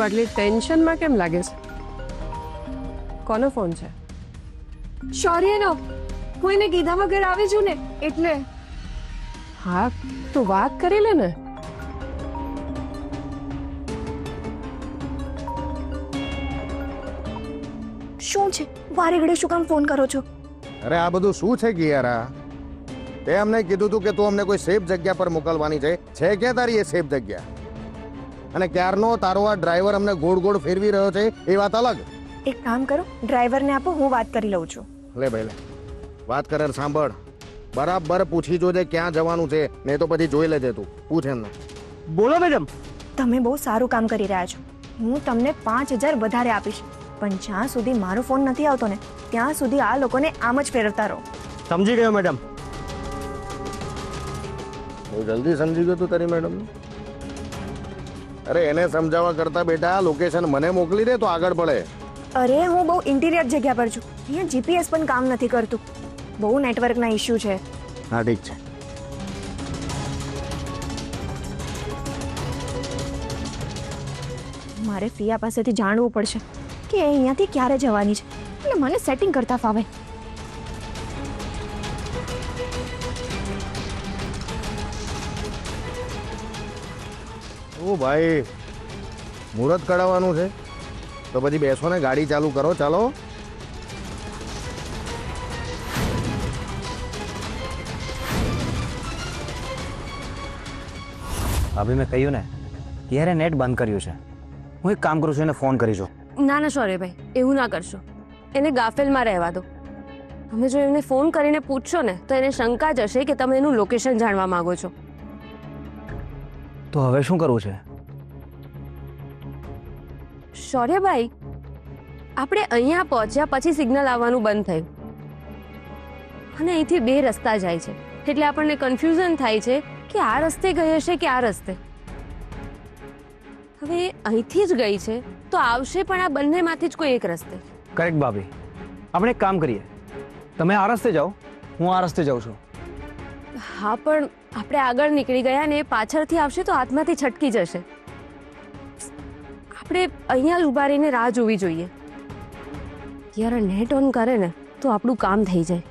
તું આટલી ટેન્શનમાં કેમ લાગે છે? કોનો ફોન છે? શૌર્યનો. હું એને કીધા વગર આવી છું ને એટલે. હા, તું વાત કરી લે ને. શું છે? વારે ઘડે શું કામ ફોન કરો છો? અરે આ બધું શું છે કિયારા? તે અમને કીધું તું કે તું અમને કોઈ સેફ જગ્યા પર મોકલવાની છે કે તારી એ સેફ જગ્યા? અને ક્યારનો તારો આ ડ્રાઈવર અમને ગોળ ગોળ ફેરવી રહ્યો છે એ વાત અલગ. એક કામ કરો, ડ્રાઈવરને આપો, હું વાત કરી લઉં છું. લે ભાઈ લે, વાત કરે સાંભળ. બરાબર પૂછી જોજે ક્યાં જવાનું છે, નહીં તો પછી જોઈ લેજે તું. પૂછ એમને. બોલો મેડમ. તમે બહુ સારું કામ કરી રહ્યા છો. હું તમને 5000 વધારે આપીશ, પણ જ્યાં સુધી મારો ફોન નથી આવતો ને ત્યાં સુધી આ લોકોને આમ જ ફેરવતા રહો. સમજી ગયો મેડમ. બહુ જલ્દી સમજી ગયો તું તારી મેડમ. અરે એને સમજાવવા કરતા બેટા લોકેશન મને મોકલી દે તો આગળ પડે. અરે હું બહુ ઇન્ટિરિયર જગ્યા પર છું, અહીંયા જીપીએસ પણ કામ નથી કરતું. બહુ નેટવર્કના ઇશ્યુ છે. હા ઠીક છે. મારે ફિયા પાસેથી જાણવું પડશે કે એ અહીંયાથી ક્યારે જવાની છે, એટલે મને સેટિંગ કરતા ફાવે. ઓ ભાઈ, મુહૂર્ત કઢાવવાનું છે તો પછી બેસો ને ગાડી ચાલુ કરો. ચાલો. ભાભી મેં કહ્યું ને ત્યારે નેટ બંધ કર્યું છે. હું એક કામ કરું છું, એને ફોન કરી જો. ના ના શૌર્યભાઈ, એવું ના કરશો. એને ગાફેલમાં રહેવા દો. તમે જો એને ફોન કરીને પૂછશો ને તો એને શંકા જશે કે તમે એનું લોકેશન જાણવા માંગો છો. તો હવે શું કરવું છે? શૌર્યભાઈ, આપણે અહીંયા પહોંચ્યા પછી સિગ્નલ આવવાનું બંધ થયું અને અહીંથી 2 રસ્તા જાય છે, એટલે આપણને કન્ફ્યુઝન થાય છે કે આ રસ્તે ગઈ હશે કે આ રસ્તે. હવે અહીંથી જ ગઈ છે તો આવશે પણ આ બંનેમાંથી જ કોઈ એક રસ્તે. કરેક્ટ ભાભી. આપણે એક કામ કરીએ, તમે આ રસ્તે જાઓ, હું આ રસ્તે જાઉં છું. હા, પણ આપણે આગળ નીકળી ગયા ને એ પાછળથી આવશે તો હાથમાંથી છટકી જશે. આપણે અહીંયા જ ઊભા રહીને રાહ જોવી જોઈએ. યાર નેટ ઓન કરે ને તો આપણું કામ થઈ જાય.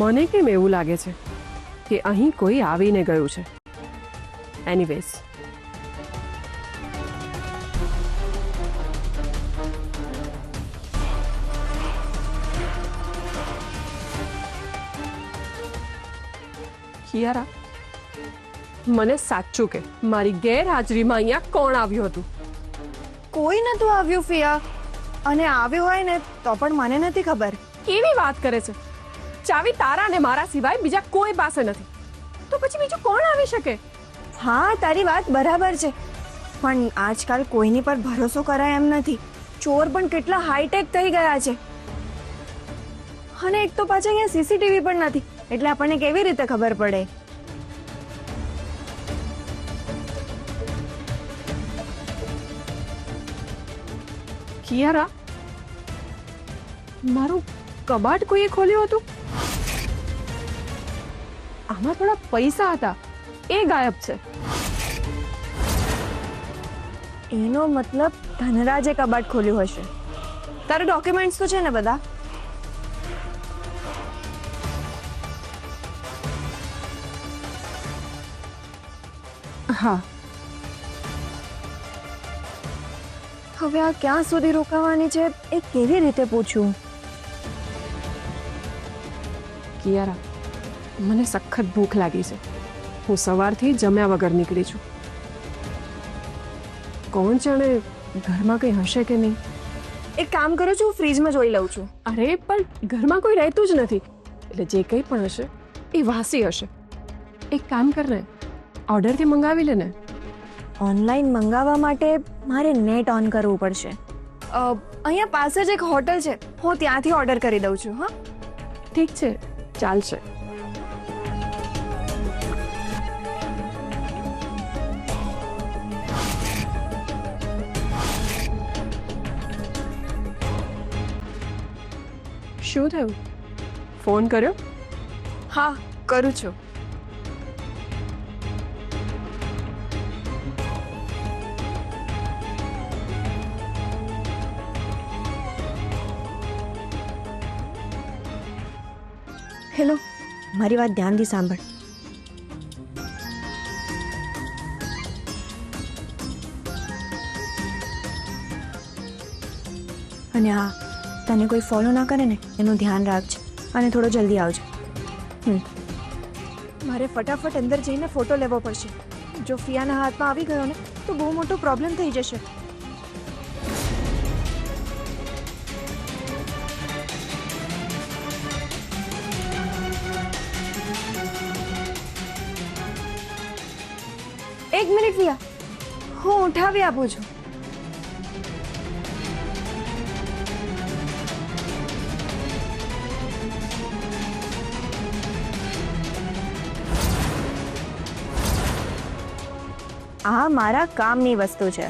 મને કેમ એવું લાગે છે કે અહીં કોઈ આવીને ગયું છે. એનીવેઝ, કિયારા, મને સાચું કે મારી ગેરહાજરીમાં અહીંયા કોણ આવ્યું હતું? કોઈ નતું આવ્યું ફિયા, અને આવ્યું હોય ને તો પણ મને નથી ખબર. કેવી વાત કરે છે? ચાવી તારા અને મારા સિવાય બીજા કોઈ પાસે નથી, તો પછી બીજું કોણ આવી શકે? હા, તારી વાત બરાબર છે, પણ આજકાલ કોઈની પર ભરોસો કરાય એમ નથી. ચોર પણ કેટલા હાઈટેક થઈ ગયા છે, અને એક તો પાછા અહીંયા સીસીટીવી પણ નથી, એટલે આપણને કેવી રીતે ખબર પડે? કિયારા, મારું કબાટ કોઈએ ખોલ્યું હતું. આમાં થોડા પૈસા હતા, એ ગાયબ છે. એનો મતલબ ધનરાજે કબાટ ખોલ્યું હશે. તારા ડોક્યુમેન્ટ્સ તો છે ને બધા? હા. હવે આ ક્યાં સુધી રોકાવાની છે એ કેવી રીતે પૂછું? કિયારા, મને સખત ભૂખ લાગી છે. હું સવારથી જમ્યા વગર નીકળી છું. કોણ જાણે ઘરમાં કંઈ હશે કે નહીં. એક કામ કરું છું, ફ્રીજમાં જોઈ લઉં છું. અરે પણ ઘરમાં કોઈ રહેતું જ નથી, એટલે જે કંઈ પણ હશે એ વાસી હશે. એક કામ કર ને, ઓર્ડરથી મંગાવી લે ને. ઓનલાઈન મંગાવવા માટે મારે નેટ ઓન કરવું પડશે. અહીંયા પાસે જ એક હોટલ છે, હું ત્યાંથી ઓર્ડર કરી દઉં છું. હા ઠીક છે, ચાલશે. શું થયું? ફોન કર્યો? હા કરું છું. હેલો, મારી વાત ધ્યાનથી સાંભળ. અને હા, તને કોઈ ફોલો ના કરે ને એનું ધ્યાન રાખજે અને થોડો જલ્દી આવજો. મારે ફટાફટ અંદર જઈને ફોટો લેવો પડશે. જો ફિયાના હાથમાં આવી ગયો ને તો બહુ મોટો પ્રોબ્લેમ થઈ જશે. એક મિનિટ ફિયા, હું ઉઠાવી આપું છું. આ મારા કામની વસ્તુ છે.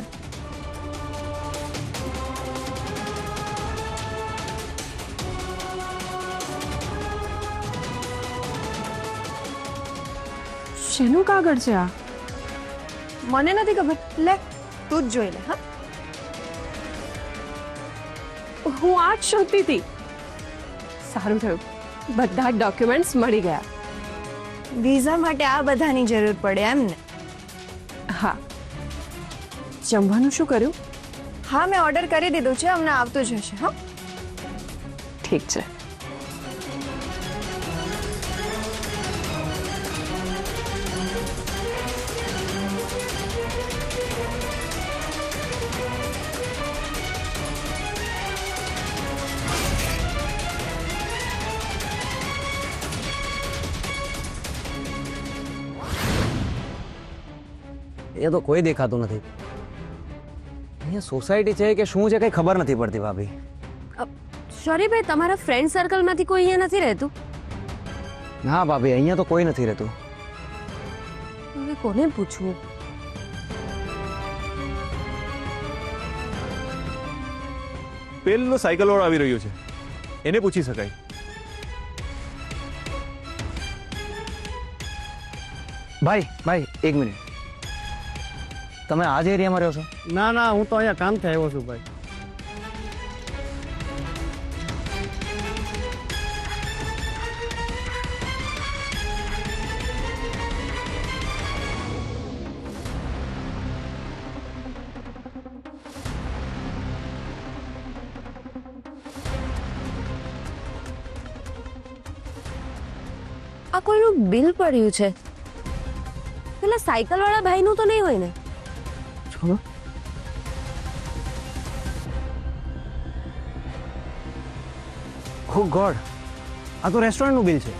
શેનું કાગળ છે આ? મને નથી ખબર. લે, તું જ જોઈ લે. હા, હું આ જ શોધતી હતી. સારું થયું, બધા જ ડોક્યુમેન્ટ્સ મળી ગયા. વિઝા માટે આ બધાની જરૂર પડે એમ ને? હા. જમવાનું શું કર્યું? હા, મેં ઓર્ડર કરી દીધું છે, હમણાં આવતું જ હશે. હા, ઠીક છે. એ તો કોઈ દેખાતું નથી. અહીંયા સોસાયટી છે કે શું છે કઈ ખબર નથી પડતી ભાભી. સોરી ભાઈ, તમારા ફ્રેન્ડ સર્કલમાંથી કોઈ અહીંયા નથી રહેતું? ના ભાભી, અહીંયા તો કોઈ નથી રહેતું. હવે કોને પૂછવું? પેલો સાયકલ વાળો આવી રહ્યો છે, એને પૂછી શકાય. ભાઈ ભાઈ, એક મિનિટ. તમે આ જ એરિયામાં રહ્યો છો? ના ના, હું તો અહીંયા કામથી આવ્યો છું ભાઈ. આ કોઈનું બિલ પડ્યું છે. પેલા સાયકલ વાળા ભાઈનું તો નહીં હોય ને? ઓ ગોડ, આ તો રેસ્ટોરન્ટનું બિલ છે.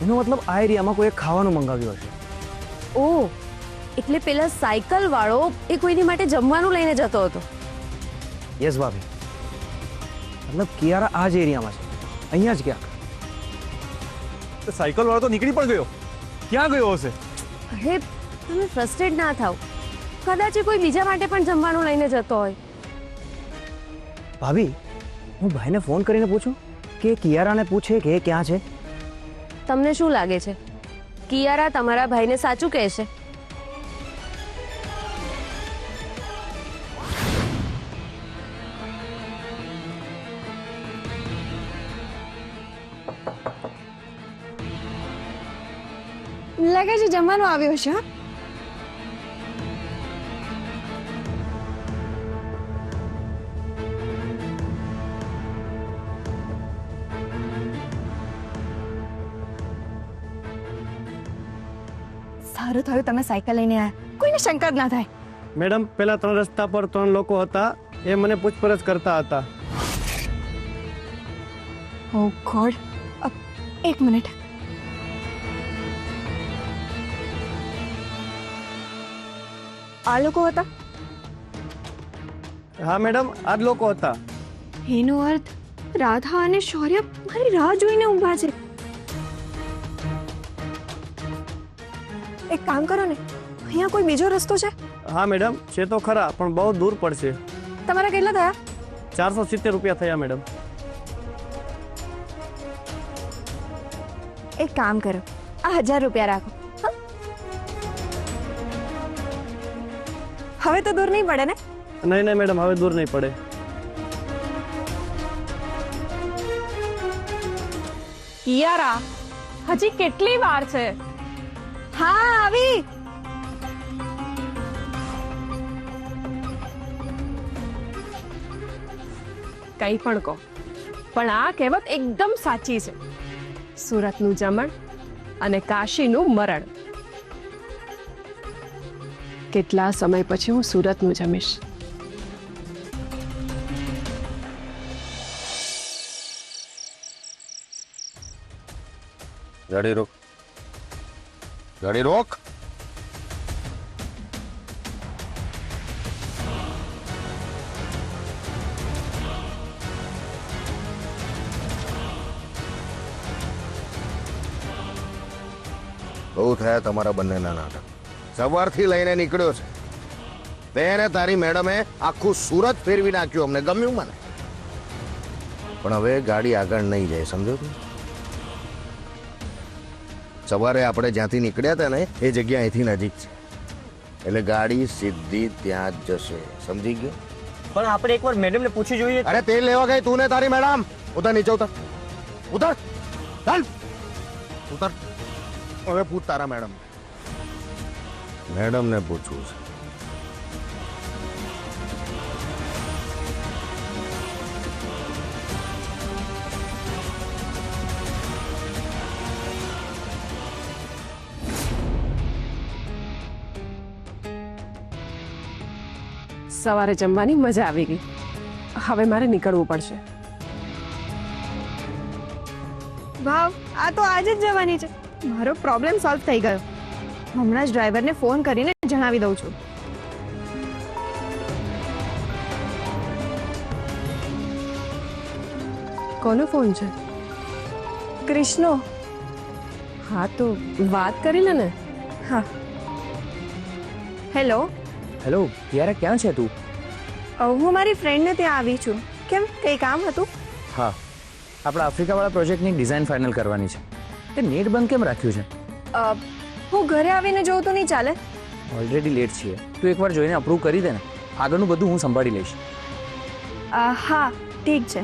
એનો મતલબ આ એરિયામાં કોઈએ ખાવાનું મંગાવ્યું હશે. ઓહ, એટલે પેલા સાયકલ વાળો એ કોઈની માટે જમવાનું લઈને જતો હતો. યસ ભાભી, મતલબ કિયારા આ જ એરિયામાં છે, અહીંયા જ ક્યાંક. તો સાયકલ વાળો તો નીકળી પણ ગયો. ક્યાં ગયો હશે? અરે તમે ફ્રસ્ટ્રેટ ના થાવ, કદાચ એ કોઈ બીજા માટે પણ જમવાનું લઈને જતો હોય. ભાભી, હું ભાઈને ફોન કરીને પૂછું કે કિયારાને પૂછે કે એ ક્યાં છે. તમને શું લાગે છે, કિયારા તમારા ભાઈને સાચું કહેશે? લાગે છે જમવાનું આવ્યું છે. હા, સારું થયું તમે સાયકલ લઈને આવ્યા. કોઈને શંકા જ ના થાય. મેડમ, પેલા 3 રસ્તા પર 3 લોકો હતા, એ મને પૂછપરછ કરતા હતા. ઓ ગોડ, એક મિનિટ. આ લોકો હતા? હા મેડમ, આ જ લોકો હતા. એનો અર્થ રાધા અને શૌર્ય મારી રાહ જોઈને ઊભા છે. એક કામ કરો ને, અહીંયા કોઈ બીજો રસ્તો છે? હા મેડમ, છે તો ખરા, પણ બહુ દૂર પડશે. તમારા કેટલા થયા? 470 રૂપિયા થયા મેડમ. એક કામ કરો, આ 1000 રૂપિયા રાખો. હં? હવે તો દૂર નહીં પડે ને? નહીં નહીં મેડમ, હવે દૂર નહીં પડે. કિયારા, હજી કેટલી વાર છે? હા, આવી. કંઈ પણ કહો, પણ આ કહેવત એકદમ સાચી છે. સુરતનું જમણ અને કાશીનું મરણ. કેટલા સમય પછી હું સુરતનું જમીશ. ગાડી રોક, ગાડી રોક. બહુ થયા તમારા બંનેના નાટક. સવારથી લઈને નીકળ્યો છે તેને તારી મેડમે આખું સુરત ફેરવી નાખ્યું. અમને ગમ્યું મને, પણ હવે ગાડી આગળ નહીં જાય, સમજો તું? સવારે આપણે જ્યાંથી નીકળ્યા હતા ને એ જગ્યા અહીંથી નજીક છે, એટલે ગાડી સીધી ત્યાં જ જશે, સમજી ગયો? પણ આપણે એકવાર મેડમને પૂછી જોઈએ. અરે તેલ લેવા ગઈ તું ને તારી મેડમ. ઉતર, નીચે ઉતર, ઉતર, ચાલ ઉતર. હવે પૂછ તારા મેડમ. મેડમ ને પૂછવું છે. સવારે જમવાની મજા આવી ગઈ. હવે મારે નીકળવું પડશે. વાવ, આ તો આજે જ જવાની છે. મારો પ્રોબ્લેમ સોલ્વ થઈ ગયો. હમણાં જ ડ્રાઈવરને ફોન કરીને જણાવી દઉં છું. કોનો ફોન છે? કૃષ્ણો. હા તો વાત કરી લે ને. હા. હેલો. હેલો યાર, ક્યાં છે તું? હું મારી ફ્રેન્ડને ત્યાં આવી છું. કેમ, કંઈ કામ હતું? હા, આપણા આફ્રિકાવાળા પ્રોજેક્ટની ડિઝાઇન ફાઇનલ કરવાની છે. તે નેટ બંધ કેમ રાખ્યું છે? હું ઘરે આવીને જોઉં તો નહીં ચાલે? ઓલરેડી લેટ છીએ. તું એકવાર જોઈને અપ્રૂવ કરી દે ને. આગળનું બધું હું સંભાળી લઈશ. હા, ઠીક છે.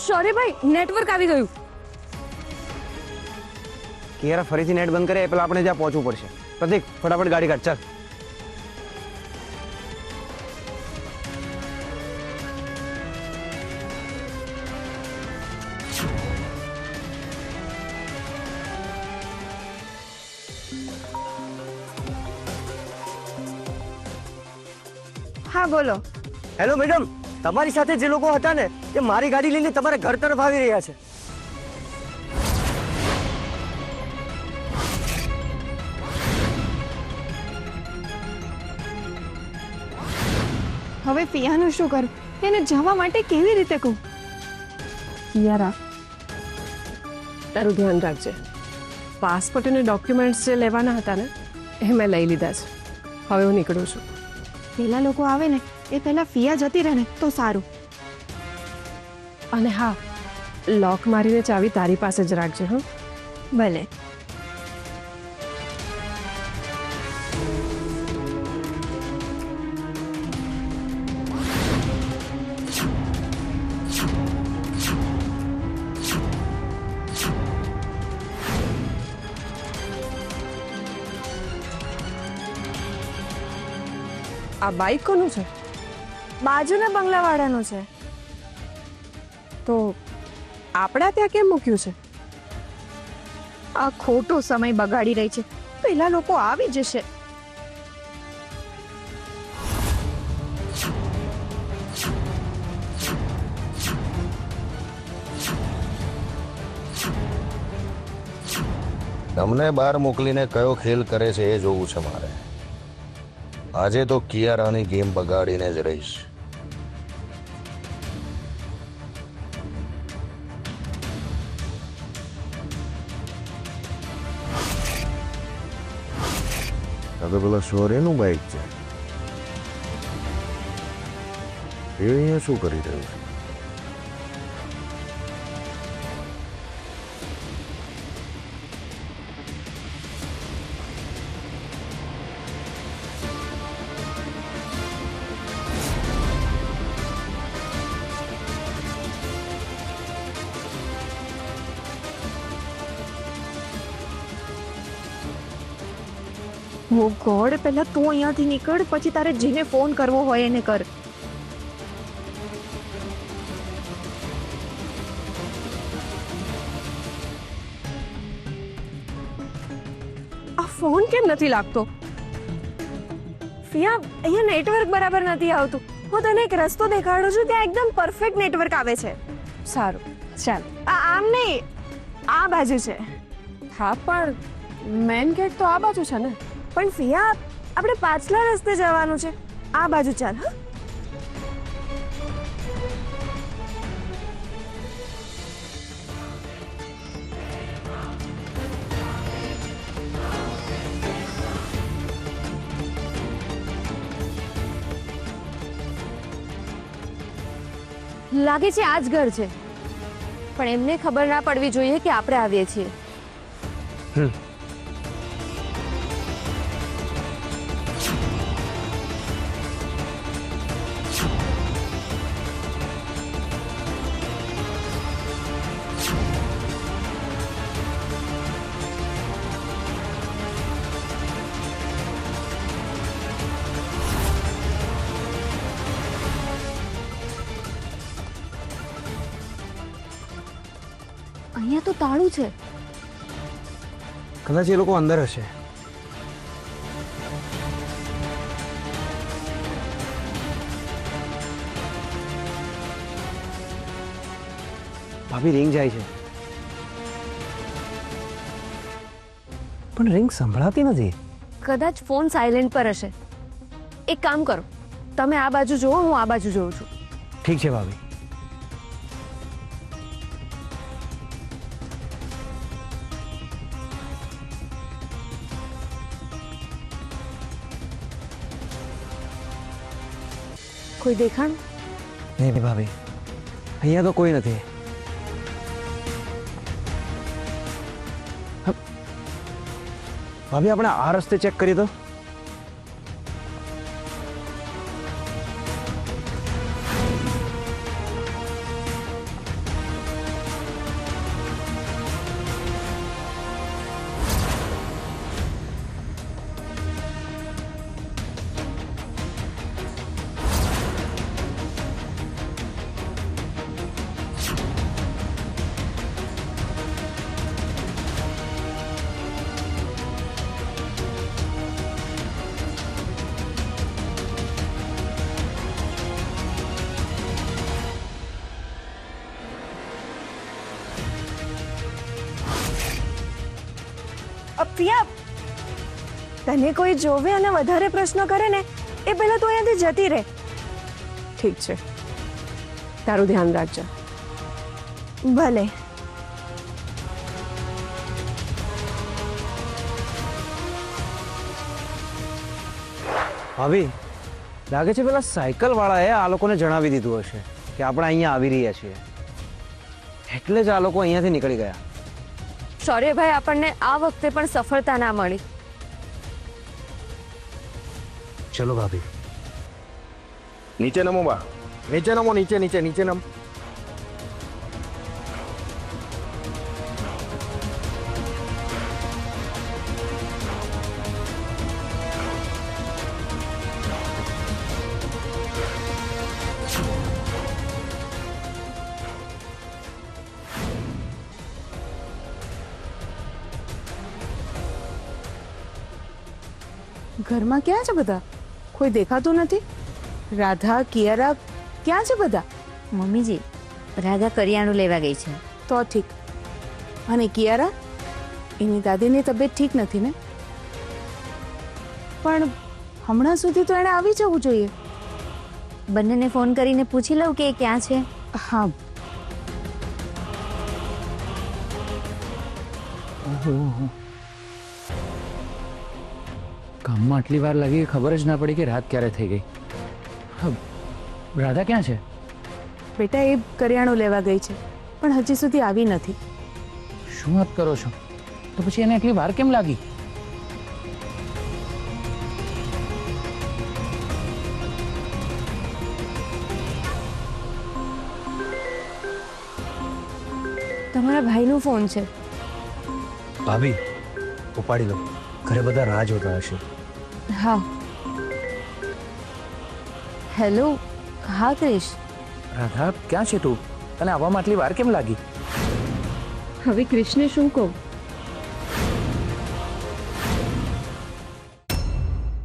શૌર્યભાઈ, નેટવર્ક આવી ગયું. કિયારા ફરીથી નેટ બંધ કરે એ પહેલા આપણે ત્યાં પહોંચવું પડશે. પ્રતિક, ફટાફટ ગાડી કાઢ, ચાલ. હા, બોલો. હેલો મેડમ, તમારી સાથે જે લોકો હતા ને તે મારી ગાડી લઈને તમારા ઘર તરફ આવી રહ્યા છે. હવે પિયાનું શું કરું? એને જવા માટે કેવી રીતે કહું? કિયારા, તારું ધ્યાન રાખજે. પાસપોર્ટ અને ડોક્યુમેન્ટ્સ જે લેવાના હતા ને એ મેં લઈ લીધા છે. હવે હું નીકળું છું. પેલા લોકો આવે ને એ પહેલા ફિયા જતી રહે ને તો સારું. અને હા, લોક મારીને ચાવી તારી પાસે જ રાખજે. હા, ભલે. આ બાઈક કોનું છે? બાજુના બંગલાવાળાનું છે. તો આપણા ત્યાં કેમ મૂક્યું છે? આ ખોટો સમય બગાડી રહી છે. પેલા લોકો આવી જશે. તમને બહાર મોકલીને કયો ખેલ કરે છે એ જોવું છે મારે. આજે તો કિયારાની ગેમ બગાડીને જ રહીશ. આ તો પેલા શોરેનું બાઇક છે. એ અહીંયા શું કરી રહ્યું છે? ઓ ગોડ, પહેલા તું અહીંયાથી નીકળ, પછી તારે જેને ફોન કરવો હોય એને કર. આ ફોન કેમ નથી લાગતો? ફિયા, અહીંયા નેટવર્ક બરાબર નથી આવતું. હું તને એક રસ્તો દેખાડું છું, ત્યાં એકદમ પરફેક્ટ નેટવર્ક આવે છે. સારું, ચાલ. આમ નહીં, આ બાજુ છે. હા, પણ મેન ગેટ તો આ બાજુ છે ને. પણ ફિયા, આપણે પાછલા રસ્તે જવાનું છે. આ બાજુ ચાલ. હા, લાગે છે આ જ ઘર છે, પણ એમને ખબર ના પડવી જોઈએ કે આપણે આવીએ છીએ. અહીંયા તો તાળું છે. કદાચ એ લોકો અંદર હશે. ભાભી, રિંગ જાય છે, પણ રિંગ સંભળાતી નથી. કદાચ ફોન સાયલેન્ટ પર હશે. એક કામ કરો, તમે આ બાજુ જુઓ, હું આ બાજુ જોઉં છું. ઠીક છે ભાભી. કોઈ દેખાણ? નહીં ભાભી, અહીંયા તો કોઈ નથી. ભાભી, આપણે આ રસ્તે ચેક કરીએ તો. ફિયા, તને કોઈ જોવે અને વધારે પ્રશ્નો કરે ને, એ પહેલા તું અહીંયાથી જતી રહે. ઠીક છે, તારું ધ્યાન રાખજે. ભલે. ભાભી, લાગે છે પેલા સાયકલ વાળાએ આ લોકોને જણાવી દીધું હશે કે આપણે અહીંયા આવી રહ્યા છીએ, એટલે જ આ લોકો અહીંયાથી નીકળી ગયા. શૌર્યભાઈ, આપણને આ વખતે પણ સફળતા ના મળી. ચલો ભાભી. નીચે નમો બા, નીચે નમો, નીચે નીચે નીચે નમ. ઘરમાં ક્યાં છે બધા? કોઈ દેખાતું નથી. રાધા, કિયારા ક્યાં છે બધા? મમ્મીજી, રાધા કરિયાણું લેવા ગઈ છે. તો ઠીક. અને કિયારા, એની દાદીની તબિયત ઠીક નથી ને? પણ હમણાં સુધી તો એણે આવી જવું જોઈએ. બંનેને ફોન કરીને પૂછી લઉં કે એ ક્યાં છે. હા. કામમાં આટલી વાર લાગી ખબર જ ના પડી કે રાત ક્યારે થઈ ગઈ. હા, રાધા ક્યાં છે? બેટા એ કરિયાણું લેવા ગઈ છે પણ હજી સુધી આવી નથી. શું વાત કરો છો? તો પછી એને આટલી વાર કેમ લાગી? તમારા ભાઈનો ફોન છે. ભાભી ઉપાડી લો, ઘરે બધા રાહ જોતા હશે. હા. હેલો. હા ક્રિશ. રાધા ક્યાં છે તું? તને આવવામાં આટલી વાર કેમ લાગી? હવે ક્રિશને શું કહું?